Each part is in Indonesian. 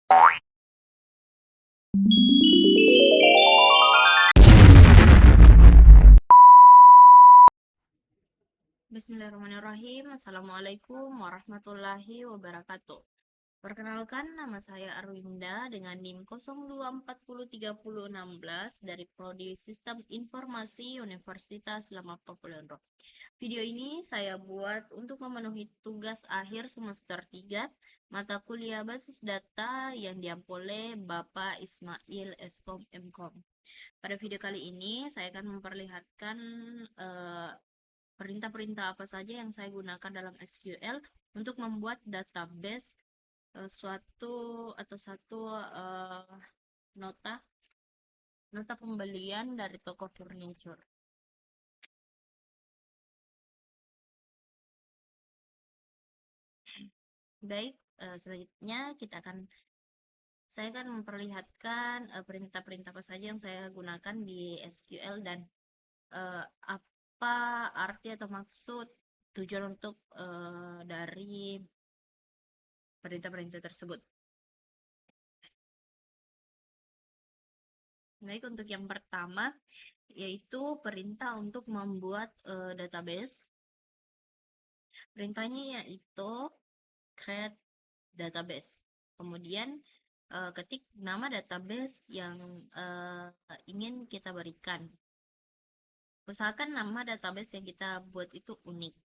Bismillahirrahmanirrahim. Assalamualaikum warahmatullahi wabarakatuh. Perkenalkan, nama saya Arwinda dengan NIM 02403016 dari Prodi Sistem Informasi Universitas Islam Pakualaman. Video ini saya buat untuk memenuhi tugas akhir semester 3 mata kuliah basis data yang diampu oleh Bapak Ismail Eskom Mkom. Pada video kali ini saya akan memperlihatkan perintah-perintah apa saja yang saya gunakan dalam SQL untuk membuat database satu nota pembelian dari toko furniture. Baik, selanjutnya saya akan memperlihatkan perintah-perintah apa saja yang saya gunakan di SQL dan apa arti atau maksud tujuan untuk dari perintah-perintah tersebut. Baik, untuk yang pertama yaitu perintah untuk membuat database. Perintahnya yaitu create database. Kemudian ketik nama database yang ingin kita berikan. Usahakan nama database yang kita buat itu unik.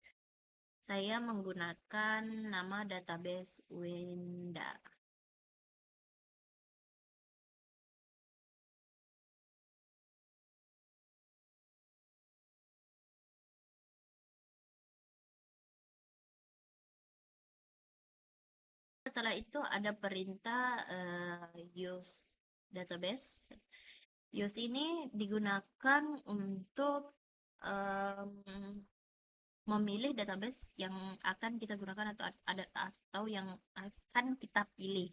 Saya menggunakan nama database Wenda. Setelah itu ada perintah use database. Use ini digunakan untuk memilih database yang akan kita gunakan atau yang akan kita pilih.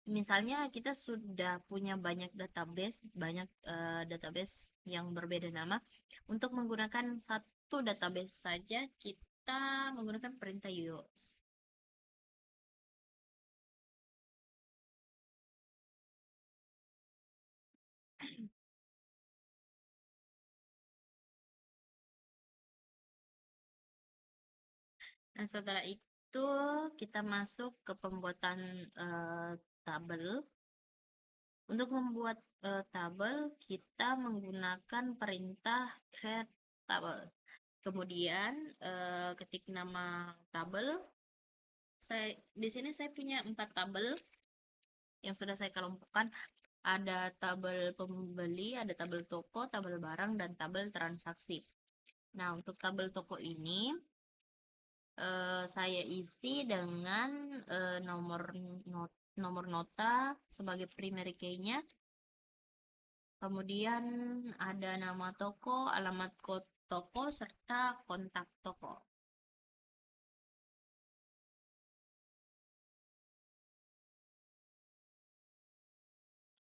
Misalnya kita sudah punya banyak database yang berbeda nama. Untuk menggunakan satu database saja kita menggunakan perintah use. Nah, setelah itu kita masuk ke pembuatan tabel. Untuk membuat tabel, kita menggunakan perintah create tabel. Kemudian ketik nama tabel. Di sini saya punya 4 tabel yang sudah saya kelompokkan. Ada tabel pembeli, ada tabel toko, tabel barang, dan tabel transaksi. Nah, untuk tabel toko ini saya isi dengan nomor nota sebagai primary key-nya. Kemudian ada nama toko, alamat toko, serta kontak toko.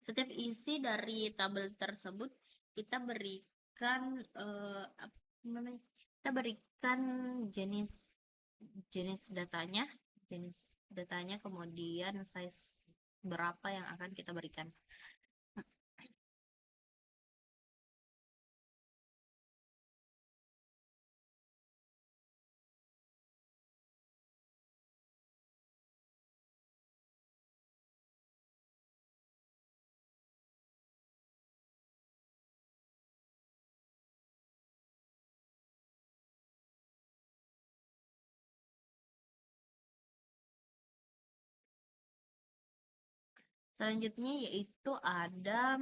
Setiap isi dari tabel tersebut kita berikan jenis datanya, kemudian size berapa yang akan kita berikan. Selanjutnya yaitu ada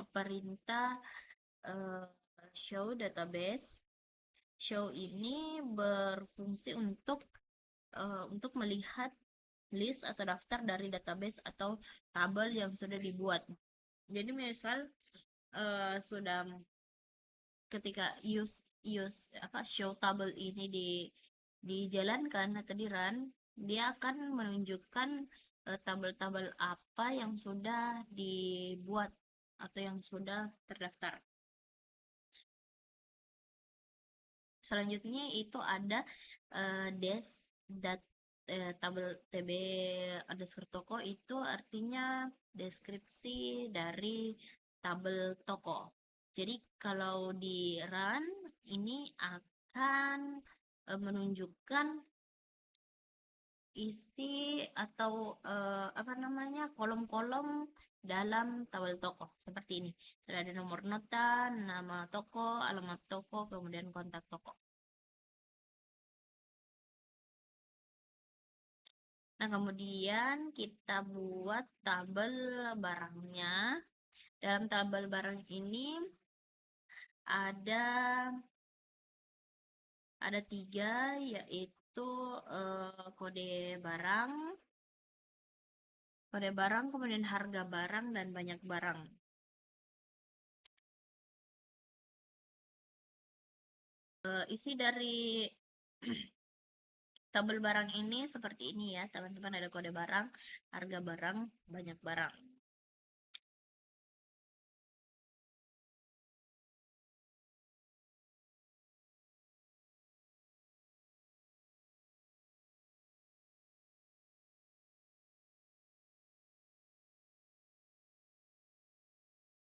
perintah show database. Show ini berfungsi untuk melihat list atau daftar dari database atau tabel yang sudah dibuat. Jadi misal sudah ketika show tabel ini dijalankan atau di run, dia akan menunjukkan tabel-tabel apa yang sudah dibuat atau yang sudah terdaftar. Selanjutnya itu ada tabel TB underscore toko itu artinya deskripsi dari tabel toko. Jadi kalau di run ini akan menunjukkan isi atau apa namanya kolom-kolom dalam tabel toko seperti ini. Sudah ada nomor nota, nama toko, alamat toko, kemudian kontak toko. Nah, kemudian kita buat tabel barangnya. Dalam tabel barang ini ada 3, yaitu kode barang, kemudian harga barang, dan banyak barang. Isi dari tabel barang ini seperti ini ya, teman-teman. Ada kode barang, harga barang, banyak barang.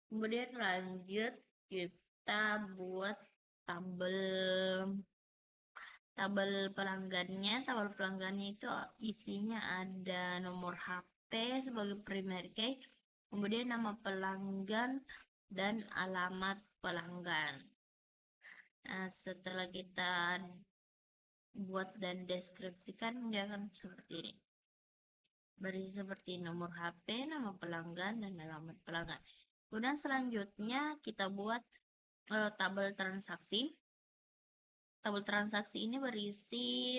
Kemudian lanjut kita buat tabel pelanggannya. Tabel pelanggannya itu isinya ada nomor HP sebagai primary key, kemudian nama pelanggan dan alamat pelanggan. Nah, setelah kita buat dan deskripsikan, dia akan seperti ini. Berisi seperti nomor HP, nama pelanggan, dan alamat pelanggan. Kemudian selanjutnya kita buat tabel transaksi. Tabel transaksi ini berisi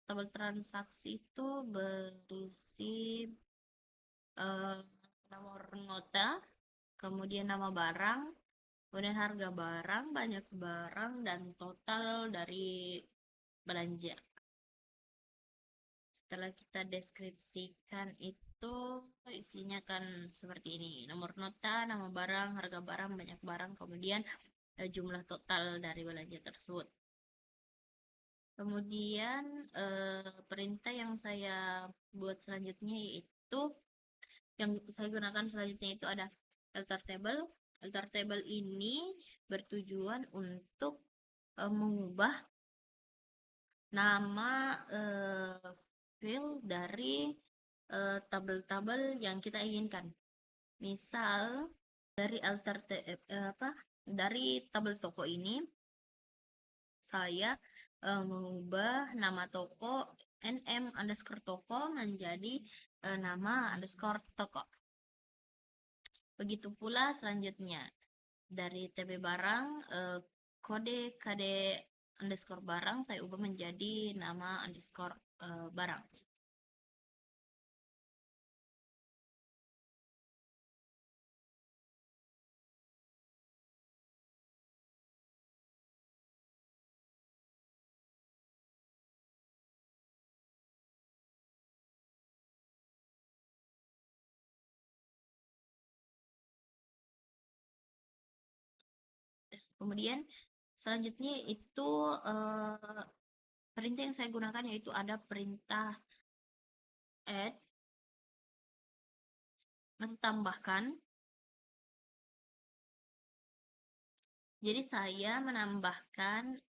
tabel transaksi itu berisi nomor nota, kemudian nama barang, kemudian harga barang, banyak barang, dan total dari belanja. Setelah kita deskripsikan itu isinya kan seperti ini: nomor nota, nama barang, harga barang, banyak barang, kemudian jumlah total dari belanja tersebut. Kemudian perintah yang saya buat selanjutnya yaitu yang saya gunakan selanjutnya itu ada alter table. Alter table ini bertujuan untuk mengubah nama field dari tabel-tabel yang kita inginkan. Misal dari dari tabel toko ini saya mengubah nama toko nm underscore toko menjadi nama underscore toko. Begitu pula selanjutnya dari TB barang, kode KD underscore barang saya ubah menjadi nama underscore barang. Kemudian selanjutnya itu perintah yang saya gunakan yaitu ada perintah add atau tambahkan. Jadi saya menambahkan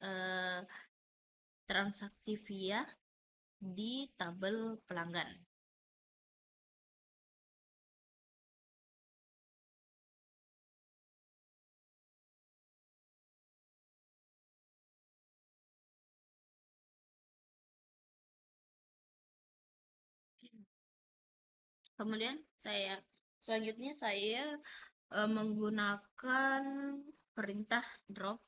transaksi via di tabel pelanggan. Kemudian selanjutnya saya menggunakan perintah drop.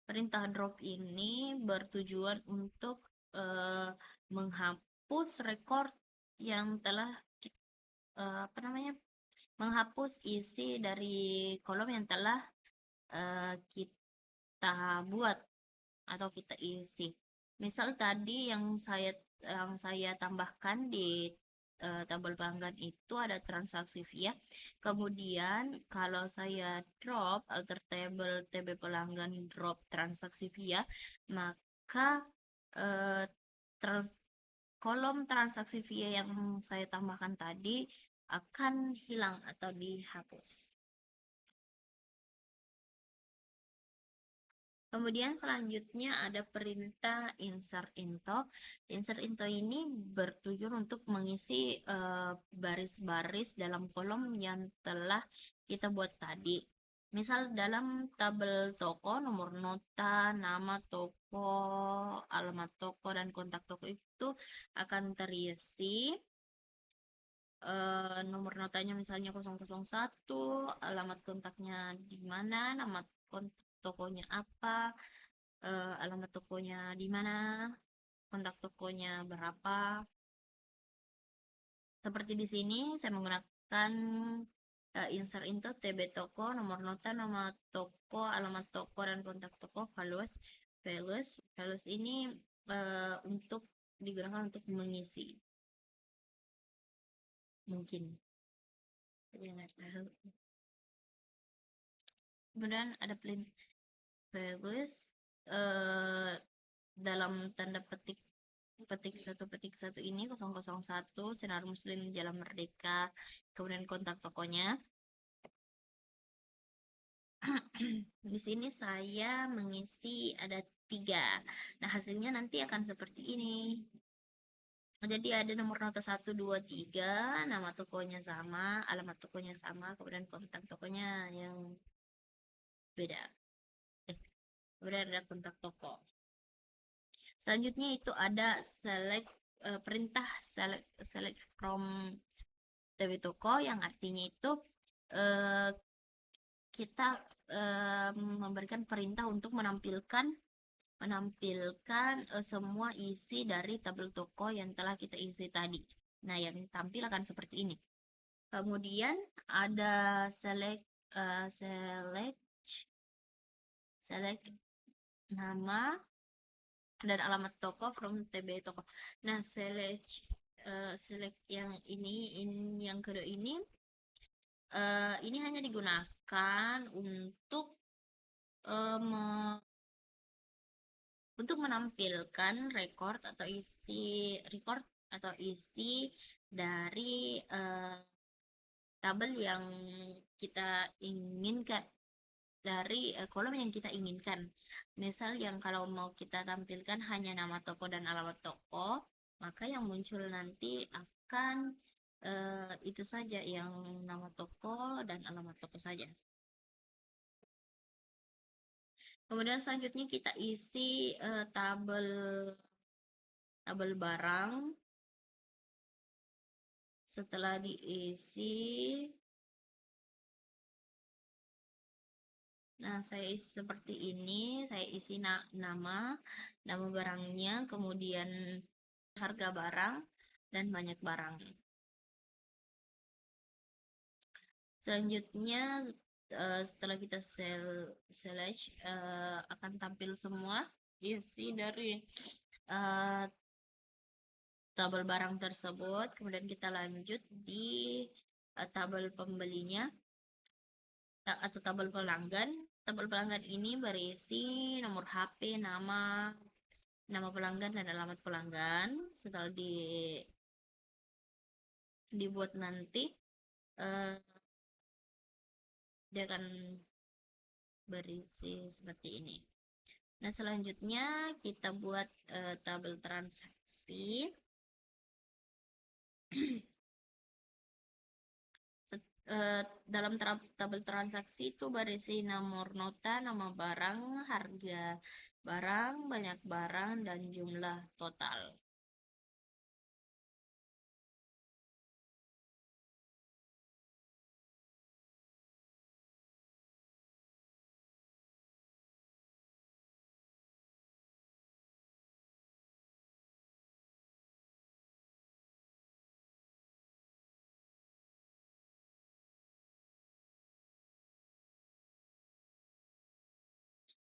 Perintah drop ini bertujuan untuk menghapus rekor yang telah menghapus isi dari kolom yang telah kita buat atau kita isi. Misal tadi yang saya tambahkan di tabel pelanggan itu ada transaksi via. Kemudian kalau saya drop alter table TB pelanggan drop transaksi via, maka eh, kolom transaksi via yang saya tambahkan tadi akan hilang atau dihapus. Kemudian selanjutnya ada perintah insert into. Insert into ini bertujuan untuk mengisi baris-baris dalam kolom yang telah kita buat tadi. Misal dalam tabel toko, nomor nota, nama toko, alamat toko, dan kontak toko itu akan terisi nomor notanya misalnya 001, alamat kontaknya di mana, nama tokonya apa, alamat tokonya di mana, kontak tokonya berapa. Seperti di sini saya menggunakan insert into TB toko, nomor nota, nama toko, alamat toko, dan kontak toko, values. Values ini untuk digunakan untuk mengisi. Mungkin. Kemudian ada plain values dalam tanda petik petik satu ini 001 Sinar Muslim Jalan Merdeka, kemudian kontak tokonya. Di sini saya mengisi ada 3. Nah, hasilnya nanti akan seperti ini. Jadi ada nomor nota 1, 2, 3, nama tokonya sama, alamat tokonya sama, kemudian kontak tokonya yang beda. Kemudian ada kontak toko. Selanjutnya itu ada perintah select from TB toko, yang artinya itu kita memberikan perintah untuk menampilkan semua isi dari tabel toko yang telah kita isi tadi. Nah, yang tampil akan seperti ini. Kemudian ada select nama dan alamat toko from TB toko. Nah, select yang yang kedua ini hanya digunakan untuk menampilkan record atau isi dari tabel yang kita inginkan, dari kolom yang kita inginkan. Misal yang kalau mau kita tampilkan hanya nama toko dan alamat toko, maka yang muncul nanti akan itu saja, yang nama toko dan alamat toko saja. Kemudian selanjutnya kita isi tabel barang. Setelah diisi, nah saya isi seperti ini. Saya isi nama barangnya, kemudian harga barang, dan banyak barang. Selanjutnya setelah kita select akan tampil semua isi dari tabel barang tersebut. Kemudian kita lanjut di tabel pembelinya atau tabel pelanggan. Tabel pelanggan ini berisi nomor HP, nama pelanggan, dan alamat pelanggan. Setelah dibuat nanti dia akan berisi seperti ini. Nah, selanjutnya kita buat tabel transaksi. Dalam tabel transaksi itu berisi nomor nota, nama barang, harga barang, banyak barang, dan jumlah total.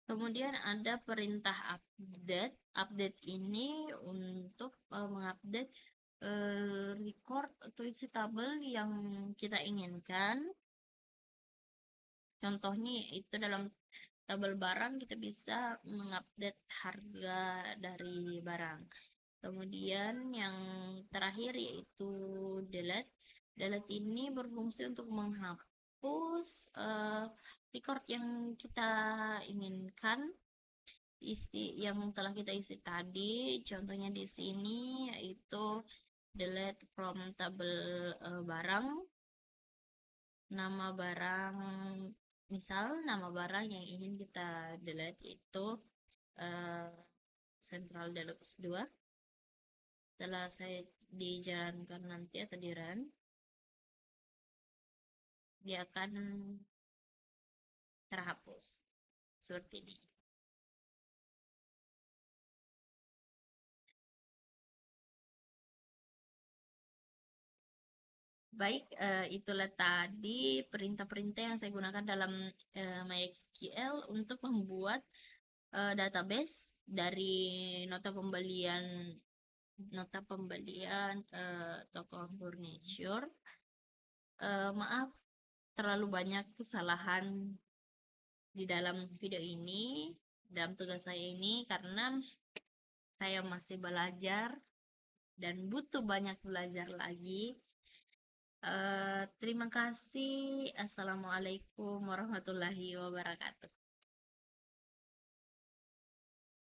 Kemudian ada perintah update. Update ini untuk mengupdate record atau isi tabel yang kita inginkan. Contohnya itu dalam tabel barang kita bisa mengupdate harga dari barang. Kemudian yang terakhir yaitu delete. Delete ini berfungsi untuk menghapus record yang kita inginkan, isi yang telah kita isi tadi. Contohnya di sini yaitu delete from tabel barang. Nama barang, misal nama barang yang ingin kita delete itu Central Deluxe 2. Setelah saya dijalankan nanti atau di run, dia akan terhapus seperti ini. Baik, itulah tadi perintah-perintah yang saya gunakan dalam MySQL untuk membuat database dari nota pembelian toko furniture. Maaf terlalu banyak kesalahan di dalam video ini, dalam tugas saya ini, karena saya masih belajar dan butuh banyak belajar lagi. Terima kasih. Assalamualaikum warahmatullahi wabarakatuh.